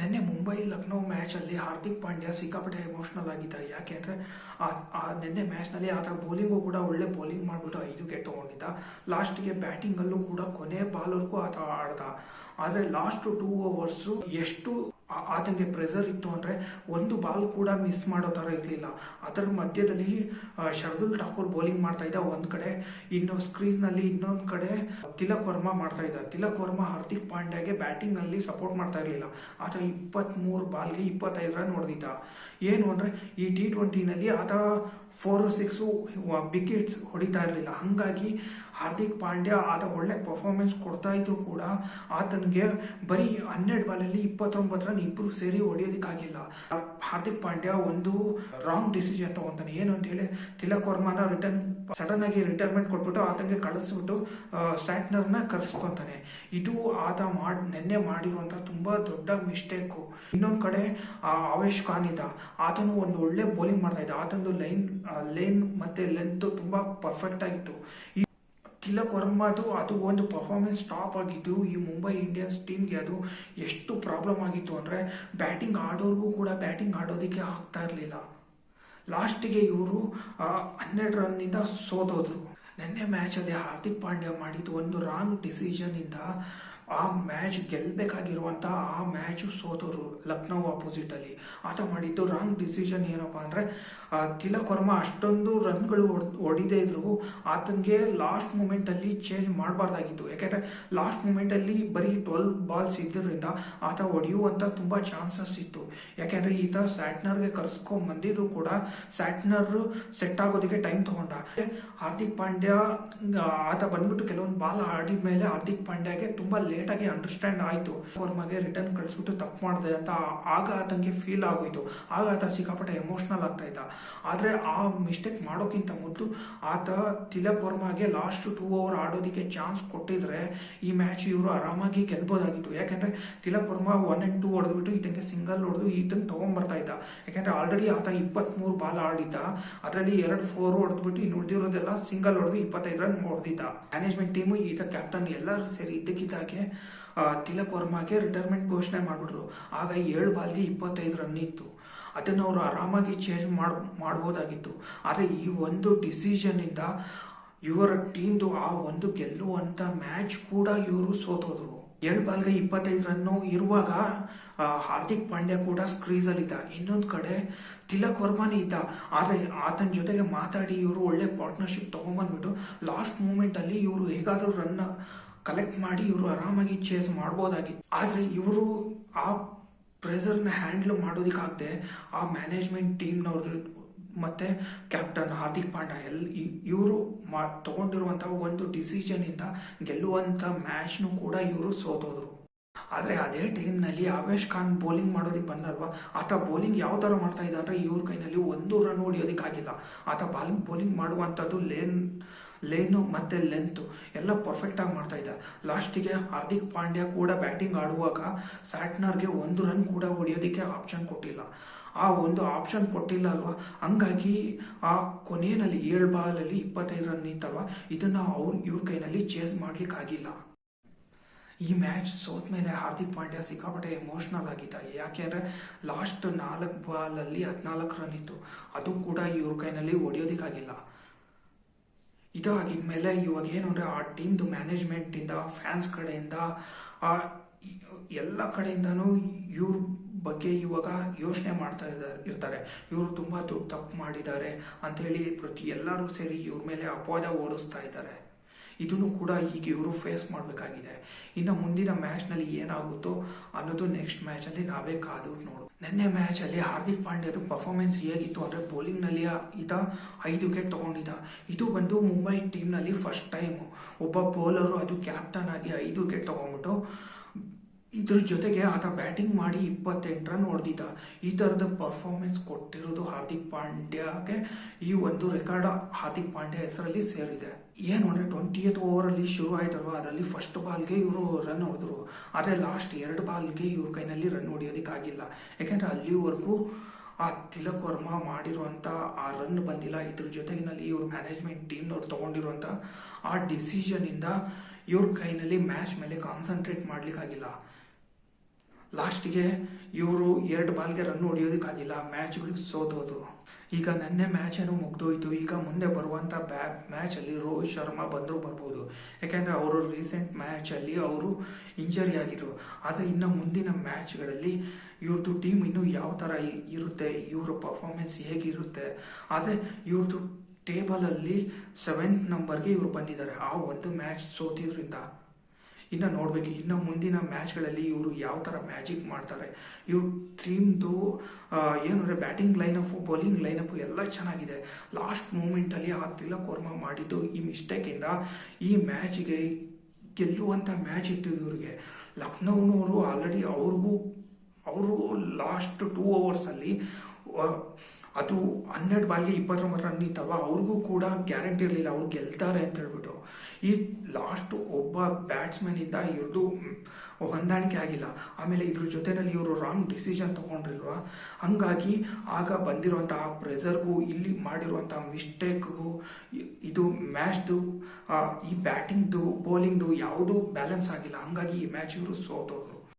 ನಿನ್ನೆ ಮುಂಬೈ ಲಕ್ನೋ ಮ್ಯಾಚಲ್ಲಿ ಹಾರ್ದಿಕ್ ಪಾಂಡ್ಯ ಸಿಕ್ಕಾಪಟ್ಟೆ ಎಮೋಷ್ನಲ್ ಆಗಿದ್ದ. ಯಾಕೆಂದರೆ ನಿನ್ನೆ ಮ್ಯಾಚ್ನಲ್ಲಿ ಆತ ಬೌಲಿಂಗು ಕೂಡ ಒಳ್ಳೆ ಬೌಲಿಂಗ್ ಮಾಡಿಬಿಟ್ಟು 5 ವಿಕೆಟ್ ತೊಗೊಂಡಿದ್ದ. ಲಾಸ್ಟ್ಗೆ ಬ್ಯಾಟಿಂಗಲ್ಲೂ ಕೂಡ ಕೊನೆ ಬಾಲ್ವರೆಗೂ ಆತ ಆಡ್ದ. ಆದರೆ ಲಾಸ್ಟ್ 2 ಓವರ್ಸು ಎಷ್ಟು ಆತನಿಗೆ ಪ್ರೆಷರ್ ಇತ್ತು ಅಂದರೆ ಒಂದು ಬಾಲ್ ಕೂಡ ಮಿಸ್ ಮಾಡೋ ಥರ ಇರಲಿಲ್ಲ. ಅದರ ಮಧ್ಯದಲ್ಲಿ ಶಾರ್ದುಲ್ ಠಾಕೂರ್ ಬೌಲಿಂಗ್ ಮಾಡ್ತಾ ಇದ್ದ ಒಂದು ಕಡೆ, ಇನ್ನು ಸ್ಕ್ರೀನ್ನಲ್ಲಿ ಇನ್ನೊಂದು ಕಡೆ ತಿಲಕ್ ವರ್ಮಾ ಮಾಡ್ತಾ ಇದ್ದ. ತಿಲಕ್ ವರ್ಮಾ ಹಾರ್ದಿಕ್ ಪಾಂಡ್ಯಗೆ ಬ್ಯಾಟಿಂಗ್ನಲ್ಲಿ ಸಪೋರ್ಟ್ ಮಾಡ್ತಾ ಇರಲಿಲ್ಲ. ಆತ 23 ಬಾಲ್ಗೆ 25 ರನ್ ಹೊಡೆದಿದ್ದ. ಏನು ಅಂದರೆ ಈ T20ನಲ್ಲಿ ಆತ 4-6 ವಿಕೆಟ್ಸ್ ಹೊಡಿತಾ ಇರಲಿಲ್ಲ. ಹಾಗಾಗಿ ಹಾರ್ದಿಕ್ ಪಾಂಡ್ಯ ಆತ ಒಳ್ಳೆ ಪರ್ಫಾರ್ಮೆನ್ಸ್ ಕೊಡ್ತಾ ಇದ್ರು ಕೂಡ ಆತನಿಗೆ ಬರೀ 12 ಬಾಲಲ್ಲಿ 29 ರನ್ ಇಬ್ಬರು ಸೇರಿ ಹೊಡೆಯೋದಕ್ಕಾಗಿಲ್ಲ. ಹಾರ್ದಿಕ್ ಪಾಂಡ್ಯ ಒಂದು ರಾಂಗ್ ಡಿಸಿಷನ್ ತಗೊಂತಾನೆ. ಏನು ಅಂತ ಹೇಳಿ ತಿಲಕ್ ವರ್ಮಾನ ಸಡನ್ ಆಗಿ ರಿಟೈರ್ಮೆಂಟ್ ಕೊಟ್ಬಿಟ್ಟು ಆತನಿಗೆ ಕಳಿಸ್ಬಿಟ್ಟು ಸ್ಯಾಟ್ನರ್ನ ಕರೆಸ್ಕೊಂತಾನೆ. ಇದು ಆತ ನಿನ್ನೆ ಮಾಡಿರುವಂಥ ತುಂಬಾ ದೊಡ್ಡ ಮಿಸ್ಟೇಕು. ಇನ್ನೊಂದು ಕಡೆ ಆವೇಶ್ ಖಾನ್ ಇದ್ದ. ಆತನು ಒಂದು ಒಳ್ಳೆ ಬೌಲಿಂಗ್ ಮಾಡ್ತಾ ಇದ್ದ. ಆತನದು ಲೇನ್ ಮತ್ತೆ ಲೆಂತ್ ತುಂಬಾ ಪರ್ಫೆಕ್ಟ್ ಆಗಿತ್ತು. ತಿಲಕ್ ವರ್ಮಾದು ಅದು ಒಂದು ಪರ್ಫಾರ್ಮೆನ್ಸ್ ಟಾಪ್ ಆಗಿದ್ದು ಈ ಮುಂಬೈ ಇಂಡಿಯನ್ಸ್ ಟೀಮ್ಗೆ ಅದು ಎಷ್ಟು ಪ್ರಾಬ್ಲಮ್ ಆಗಿತ್ತು ಅಂದರೆ ಬ್ಯಾಟಿಂಗ್ ಆಡೋರ್ಗೂ ಕೂಡ ಬ್ಯಾಟಿಂಗ್ ಆಡೋದಕ್ಕೆ ಆಗ್ತಾ ಇರಲಿಲ್ಲ. ಲಾಸ್ಟಿಗೆ ಇವರು 12 ರನ್ನಿಂದ ಸೋತೋದ್ರು. ನಿನ್ನೆ ಮ್ಯಾಚಲ್ಲಿ ಹಾರ್ದಿಕ್ ಪಾಂಡ್ಯ ಮಾಡಿದ್ದು ಒಂದು ರಾಂಗ್ ಡಿಸಿಷನ್ ಇಂದ ಆ ಮ್ಯಾಚ್ ಗೆಲ್ಲಬೇಕಾಗಿರುವಂಥ ಆ ಮ್ಯಾಚು ಸೋತೋರು ಲಕ್ನೋ ಅಪೋಸಿಟ್ ಅಲ್ಲಿ. ಆತ ಮಾಡಿದ್ದು ರಾಂಗ್ ಡಿಸಿಷನ್ ಏನಪ್ಪ ಅಂದರೆ ತಿಲಕ್ ವರ್ಮಾ ಅಷ್ಟೊಂದು ರನ್ಗಳು ಹೊಡಿದೇ ಇದ್ರು ಆತನಿಗೆ ಲಾಸ್ಟ್ ಮೂಮೆಂಟಲ್ಲಿ ಚೇಂಜ್ ಮಾಡಬಾರ್ದಾಗಿತ್ತು. ಯಾಕೆಂದರೆ ಲಾಸ್ಟ್ ಮೂಮೆಂಟಲ್ಲಿ ಬರೀ 12 ಬಾಲ್ಸ್ ಇದ್ದರಿಂದ ಆತ ಹೊಡೆಯುವಂಥ ತುಂಬ ಚಾನ್ಸಸ್ ಇತ್ತು. ಯಾಕೆಂದರೆ ಈತ ಸ್ಯಾಟ್ನರ್ಗೆ ಕರೆಸ್ಕೊಂಡ್ ಬಂದಿದ್ರು ಕೂಡ ಸ್ಯಾಟ್ನರ್ ಸೆಟ್ ಆಗೋದಕ್ಕೆ ಟೈಮ್ ತಗೊಂಡ. ಹಾರ್ದಿಕ್ ಪಾಂಡ್ಯ ಆತ ಬಂದ್ಬಿಟ್ಟು ಕೆಲವೊಂದು ಬಾಲ್ ಆಡಿದ ಮೇಲೆ ಹಾರ್ದಿಕ್ ಪಾಂಡ್ಯಗೆ ತುಂಬ ಲೇಟಾಗಿ ಅಂಡರ್ಸ್ಟ್ಯಾಂಡ್ ಆಯಿತು. ವರ್ಮಗೆ ರಿಟರ್ನ್ ಕಳಿಸ್ಬಿಟ್ಟು ತಪ್ಪು ಮಾಡಿದೆ ಅಂತ ಆಗ ಆತನಿಗೆ ಫೀಲ್ ಆಗೋಯ್ತು. ಆಗ ಆತ ಸಿಕ್ಕಾಪಟ್ಟೆ ಎಮೋಷ್ನಲ್ ಆಗ್ತಾ ಇದ್ದ. ಆದರೆ ಆ ಮಿಸ್ಟೇಕ್ ಮಾಡೋಕ್ಕಿಂತ ಮೊದಲು ಆತ ತಿಲಕ್ ವರ್ಮಾಗೆ ಲಾಸ್ಟ್ 2 ಓವರ್ ಆಡೋದಕ್ಕೆ ಚಾನ್ಸ್ ಕೊಟ್ಟಿದ್ರೆ ಈ ಮ್ಯಾಚ್ ಇವರು ಆರಾಮಾಗಿ ಗೆಲ್ಬೋದಾಗಿತ್ತು. ಯಾಕೆಂದರೆ ತಿಲಕ್ ವರ್ಮಾ 1 and 2 ಹೊಡೆದ್ಬಿಟ್ಟು ಈತನಿಗೆ ಸಿಂಗಲ್ ಹೊಡೆದು ಈತನ ತಗೊಂಡ್ಬರ್ತಾ ಇದ್ದ. ಯಾಕೆಂದರೆ ಆಲ್ರೆಡಿ ಆತ 23 ಬಾಲ್ ಆಡಿದ್ದ. ಅದರಲ್ಲಿ 2 4 ಹೊಡೆದ್ಬಿಟ್ಟು ಇನ್ನು ಉಳಿದಿರೋದೆಲ್ಲ ಸಿಂಗಲ್ ಹೊಡೆದು 25 ರನ್ ಹೊಡೆದಿದ್ದ. ಮ್ಯಾನೇಜ್ಮೆಂಟ್ ಟೀಮು ಈತ ಕ್ಯಾಪ್ಟನ್ ಎಲ್ಲರೂ ಸೇರಿ ಇದ್ದಕ್ಕಿದ್ದಾಗೆ ತಿಲಕ್ ವರ್ಮಾಗೆ ರಿಟೈರ್ಮೆಂಟ್ ಘೋಷಣೆ ಮಾಡಿಬಿಟ್ರು. ಆಗ 7 ಬಾಲ್ಗೆ 25 ರನ್ ಇತ್ತು. ಅದನ್ನು ಅವರು ಆರಾಮಾಗಿ ಚೇಂಜ್ ಮಾಡ್ಬೋದಾಗಿತ್ತು. ಆದರೆ ಈ ಒಂದು ಡಿಸಿಷನ್ ಇಂದ ಇವರ ಟೀಮ್ದು ಆ ಒಂದು ಗೆಲ್ಲುವಂತ ಮ್ಯಾಚ್ ಕೂಡ ಇವರು ಸೋತೋದ್ರು. 7 ಬಾಲ್ಗೆ 25 ರನ್ನು ಇರುವಾಗ ಹಾರ್ದಿಕ್ ಪಾಂಡ್ಯ ಕೂಡ ಸ್ಕ್ರೀಸ್ ಅಲ್ಲಿ ಇದ್ದ. ಇನ್ನೊಂದು ಕಡೆ ತಿಲಕ್ ವರ್ಮಾನೇ ಇದ್ದ. ಆದರೆ ಆತನ ಜೊತೆಗೆ ಮಾತಾಡಿ ಇವರು ಒಳ್ಳೆ ಪಾರ್ಟ್ನರ್ಶಿಪ್ ತಗೊಂಡ್ಬಂದ್ಬಿಟ್ಟು ಲಾಸ್ಟ್ ಮೂಮೆಂಟ್ ಅಲ್ಲಿ ಇವರು ಹೇಗಾದ್ರೂ ರನ್ ಕಲೆಕ್ಟ್ ಮಾಡಿ ಇವರು ಆರಾಮಾಗಿ ಚೇಸ್ ಮಾಡ್ಬೋದಾಗಿತ್ತು. ಆದರೆ ಇವರು ಆ ಪ್ರೆಷರ್ನ ಹ್ಯಾಂಡಲ್ ಮಾಡೋದಕ್ಕಾಗದೆ ಆ ಮ್ಯಾನೇಜ್ಮೆಂಟ್ ಟೀಮ್ನವ್ರು ಮತ್ತೆ ಕ್ಯಾಪ್ಟನ್ ಹಾರ್ದಿಕ್ ಪಾಂಡ್ಯ ಇವರು ತಗೊಂಡಿರುವಂತಹ ಒಂದು ಡಿಸಿಷನ್ ಇಂದ ಗೆಲ್ಲುವಂತ ಮ್ಯಾಚ್ನು ಕೂಡ ಇವರು ಸೋತೋದ್ರು. ಆದರೆ ಅದೇ ಟೈಮ್ನಲ್ಲಿ ಆವೇಶ್ ಖಾನ್ ಬೌಲಿಂಗ್ ಮಾಡೋದಕ್ಕೆ ಬಂದಲ್ವಾ, ಆತ ಬೌಲಿಂಗ್ ಯಾವ ಥರ ಮಾಡ್ತಾ ಇದ್ದ ಅಂದರೆ ಇವ್ರ ಕೈನಲ್ಲಿ 1 ರನ್ ಹೊಡಿಯೋದಕ್ಕಾಗಿಲ್ಲ. ಆತ ಬೌಲಿಂಗ್ ಮಾಡುವಂಥದ್ದು ಲೇನು ಮತ್ತು ಲೆಂತ್ ಎಲ್ಲ ಪರ್ಫೆಕ್ಟಾಗಿ ಮಾಡ್ತಾ ಇದ್ದ. ಲಾಸ್ಟಿಗೆ ಹಾರ್ದಿಕ್ ಪಾಂಡ್ಯ ಕೂಡ ಬ್ಯಾಟಿಂಗ್ ಆಡುವಾಗ ಸ್ಯಾಟ್ನರ್ಗೆ 1 ರನ್ ಕೂಡ ಹೊಡಿಯೋದಕ್ಕೆ ಆಪ್ಷನ್ ಕೊಟ್ಟಿಲ್ಲ. ಆ ಒಂದು ಆಪ್ಷನ್ ಕೊಟ್ಟಿಲ್ಲ ಅಲ್ವಾ, ಹಂಗಾಗಿ ಆ ಕೊನೆಯಲ್ಲಿ 7 ಬಾಲಲ್ಲಿ 25 ರನ್ ಇತ್ತಲ್ವ, ಇದನ್ನು ಇವ್ರ ಕೈನಲ್ಲಿ ಚೇಸ್ ಮಾಡ್ಲಿಕ್ಕಾಗಿಲ್ಲ. ಈ ಮ್ಯಾಚ್ ಸೋತ ಮೇಲೆ ಹಾರ್ದಿಕ್ ಪಾಂಡ್ಯ ಸಿಕ್ಕಾಪಟ್ಟೆ ಎಮೋಷ್ನಲ್ ಆಗಿದ್ದ. ಯಾಕೆಂದರೆ ಲಾಸ್ಟ್ 4 ಬಾಲಲ್ಲಿ 14 ರನ್ ಇತ್ತು. ಅದು ಕೂಡ ಇವ್ರ ಕೈನಲ್ಲಿ ಹೊಡಿಯೋದಕ್ಕಾಗಿಲ್ಲ. ಇದು ಆಗಿದ್ಮೇಲೆ ಇವಾಗ ಏನು ಅಂದರೆ ಆ ಟೀಮ್ದು ಮ್ಯಾನೇಜ್ಮೆಂಟಿಂದ ಫ್ಯಾನ್ಸ್ ಕಡೆಯಿಂದ ಎಲ್ಲ ಕಡೆಯಿಂದನೂ ಇವ್ರ ಬಗ್ಗೆ ಇವಾಗ ಯೋಚನೆ ಮಾಡ್ತಾ ಇರ್ತಾರೆ. ಇವರು ತುಂಬ ದೊಡ್ಡ ತಪ್ಪು ಮಾಡಿದ್ದಾರೆ ಅಂಥೇಳಿ ಎಲ್ಲರೂ ಸೇರಿ ಇವ್ರ ಮೇಲೆ ಅಪವಾದ ಹೊರಿಸ್ತಾ ಇದ್ದಾರೆ. ಇದನ್ನು ಕೂಡ ಈಗ ಇವರು ಫೇಸ್ ಮಾಡಬೇಕಾಗಿದೆ. ಇನ್ನು ಮುಂದಿನ ಮ್ಯಾಚ್ನಲ್ಲಿ ಏನಾಗುತ್ತೋ ಅನ್ನೋದು ನೆಕ್ಸ್ಟ್ ಮ್ಯಾಚಲ್ಲಿ ನಾವೇ ಕಾದು ನೋಡು. ನಿನ್ನೆ ಮ್ಯಾಚಲ್ಲಿ ಹಾರ್ದಿಕ್ ಪಾಂಡ್ಯದು ಪರ್ಫಾರ್ಮೆನ್ಸ್ ಹೇಗಿತ್ತು ಅಂದರೆ ಬೌಲಿಂಗ್ನಲ್ಲಿ ಈತ 5 ವಿಕೆಟ್ ತೊಗೊಂಡಿದ್ದ. ಇದು ಬಂದು ಮುಂಬೈ ಟೀಮ್ನಲ್ಲಿ ಫಸ್ಟ್ ಟೈಮು ಒಬ್ಬ ಬೌಲರು ಅದು ಕ್ಯಾಪ್ಟನ್ ಆಗಿ 5 ವಿಕೆಟ್ ತೊಗೊಂಡ್ಬಿಟ್ಟು ಇದ್ರ ಜೊತೆಗೆ ಆತ ಬ್ಯಾಟಿಂಗ್ ಮಾಡಿ 28 ರನ್ ಹೊಡೆದಿದ್ದ. ಈ ಥರದ ಪರ್ಫಾರ್ಮೆನ್ಸ್ ಕೊಟ್ಟಿರೋದು ಹಾರ್ದಿಕ್ ಪಾಂಡ್ಯಗೆ ಈ ಒಂದು ರೆಕಾರ್ಡ್ ಹಾರ್ದಿಕ್ ಪಾಂಡ್ಯ ಹೆಸರಲ್ಲಿ ಸೇರಿದೆ. ಏನು ಅಂದರೆ 20th ಓವರಲ್ಲಿ ಶುರು ಆಯ್ತಲ್ವ, ಅದರಲ್ಲಿ ಫಸ್ಟ್ ಬಾಲ್ಗೆ ಇವರು ರನ್ ಹೊಡೆದ್ರು. ಆದರೆ ಲಾಸ್ಟ್ 2 ಬಾಲ್ಗೆ ಇವ್ರ ಕೈನಲ್ಲಿ ರನ್ ಹೊಡಿಯೋದಕ್ಕಾಗಿಲ್ಲ. ಯಾಕೆಂದರೆ ಅಲ್ಲಿವರೆಗೂ ಆ ತಿಲಕ್ ವರ್ಮಾ ಮಾಡಿರುವಂಥ ಆ ರನ್ ಬಂದಿಲ್ಲ. ಇದ್ರ ಜೊತೆಗಿನಲ್ಲಿ ಇವ್ರ ಮ್ಯಾನೇಜ್ಮೆಂಟ್ ಟೀಮ್ನವ್ರು ತೊಗೊಂಡಿರುವಂಥ ಆ ಡಿಸಿಷನ್ ಇಂದ ಇವ್ರ ಕೈನಲ್ಲಿ ಮ್ಯಾಚ್ ಮೇಲೆ ಕಾನ್ಸಂಟ್ರೇಟ್ ಮಾಡ್ಲಿಕ್ಕಾಗಿಲ್ಲ. ಲಾಸ್ಟಿಗೆ ಇವರು 2 ಬಾಲ್ಗೆ ರನ್ ಹೊಡಿಯೋದಕ್ಕಾಗಿಲ್ಲ, ಮ್ಯಾಚ್ಗಳಿಗೆ ಸೋತೋದ್ರು. ಈಗ ನೆನ್ನೆ ಮ್ಯಾಚ್ ಏನೋ ಮುಗ್ದೋಯ್ತು. ಈಗ ಮುಂದೆ ಬರುವಂಥ ಮ್ಯಾಚಲ್ಲಿ ರೋಹಿತ್ ಶರ್ಮಾ ಬಂದರೂ ಬರ್ಬೋದು, ಯಾಕೆಂದರೆ ಅವರು ರೀಸೆಂಟ್ ಮ್ಯಾಚಲ್ಲಿ ಅವರು ಇಂಜರಿ ಆಗಿದ್ರು. ಆದರೆ ಇನ್ನು ಮುಂದಿನ ಮ್ಯಾಚ್ಗಳಲ್ಲಿ ಇವ್ರದ್ದು ಟೀಮ್ ಇನ್ನೂ ಯಾವ ಥರ ಇರುತ್ತೆ, ಇವ್ರ ಪರ್ಫಾರ್ಮೆನ್ಸ್ ಹೇಗಿರುತ್ತೆ. ಆದರೆ ಇವ್ರದ್ದು ಟೇಬಲಲ್ಲಿ 7th ನಂಬರ್ಗೆ ಇವರು ಬಂದಿದ್ದಾರೆ ಆ ಒಂದು ಮ್ಯಾಚ್ ಸೋತಿದ್ರಿಂದ. ಇನ್ನು ನೋಡ್ಬೇಕು ಇನ್ನು ಮುಂದಿನ ಮ್ಯಾಚ್ಗಳಲ್ಲಿ ಇವರು ಯಾವ ಥರ ಮ್ಯಾಜಿಕ್ ಮಾಡ್ತಾರೆ. ಇವ್ರ ಟೀಮ್ದು ಏನಂದರೆ ಬ್ಯಾಟಿಂಗ್ ಲೈನಪ್ಪು, ಬೌಲಿಂಗ್ ಲೈನಪ್ಪು ಎಲ್ಲ ಚೆನ್ನಾಗಿದೆ. ಲಾಸ್ಟ್ ಮೂಮೆಂಟಲ್ಲಿ ಆ ತಿಲಕ್ ವರ್ಮಾ ಮಾಡಿದ್ದು ಈ ಮಿಸ್ಟೇಕಿಂದ ಈ ಮ್ಯಾಚಿಗೆ ಗೆಲ್ಲುವಂಥ ಮ್ಯಾಚ್ ಇತ್ತು ಇವ್ರಿಗೆ. ಲಕ್ನೋನವರು ಆಲ್ರೆಡಿ ಅವರು ಲಾಸ್ಟ್ 2 ಓವರ್ಸಲ್ಲಿ ಅದು 12 ಬಾಲ್ಗೆ 29 ರನ್ ಇತ್ತಲ್ವ, ಅವ್ರಿಗೂ ಕೂಡ ಗ್ಯಾರಂಟಿ ಇರಲಿಲ್ಲ ಅವ್ರು ಗೆಲ್ತಾರೆ ಅಂತ ಹೇಳ್ಬಿಟ್ಟು. ಈ ಲಾಸ್ಟ್ ಒಬ್ಬ ಬ್ಯಾಟ್ಸ್ಮನ್ ಇಂದ ಇವ್ರದ್ದು ಹೊಂದಾಣಿಕೆ ಆಗಿಲ್ಲ. ಆಮೇಲೆ ಇದ್ರ ಜೊತೆನಲ್ಲಿ ಇವರು ರಾಂಗ್ ಡಿಸಿಷನ್ ತಗೊಂಡ್ರಿಲ್ವಾ, ಹಂಗಾಗಿ ಆಗ ಬಂದಿರುವಂತಹ ಪ್ರೆಷರ್ಗೂ ಇಲ್ಲಿ ಮಾಡಿರುವಂತಹ ಮಿಸ್ಟೇಕ್ಗೂ ಇದು ಮ್ಯಾಚ್ದು ಈ ಬ್ಯಾಟಿಂಗ್ದು ಬೌಲಿಂಗ್ದು ಯಾವುದೂ ಬ್ಯಾಲೆನ್ಸ್ ಆಗಿಲ್ಲ. ಹಂಗಾಗಿ ಈ ಮ್ಯಾಚ್ ಇವರು ಸೋತೋದ್ರು.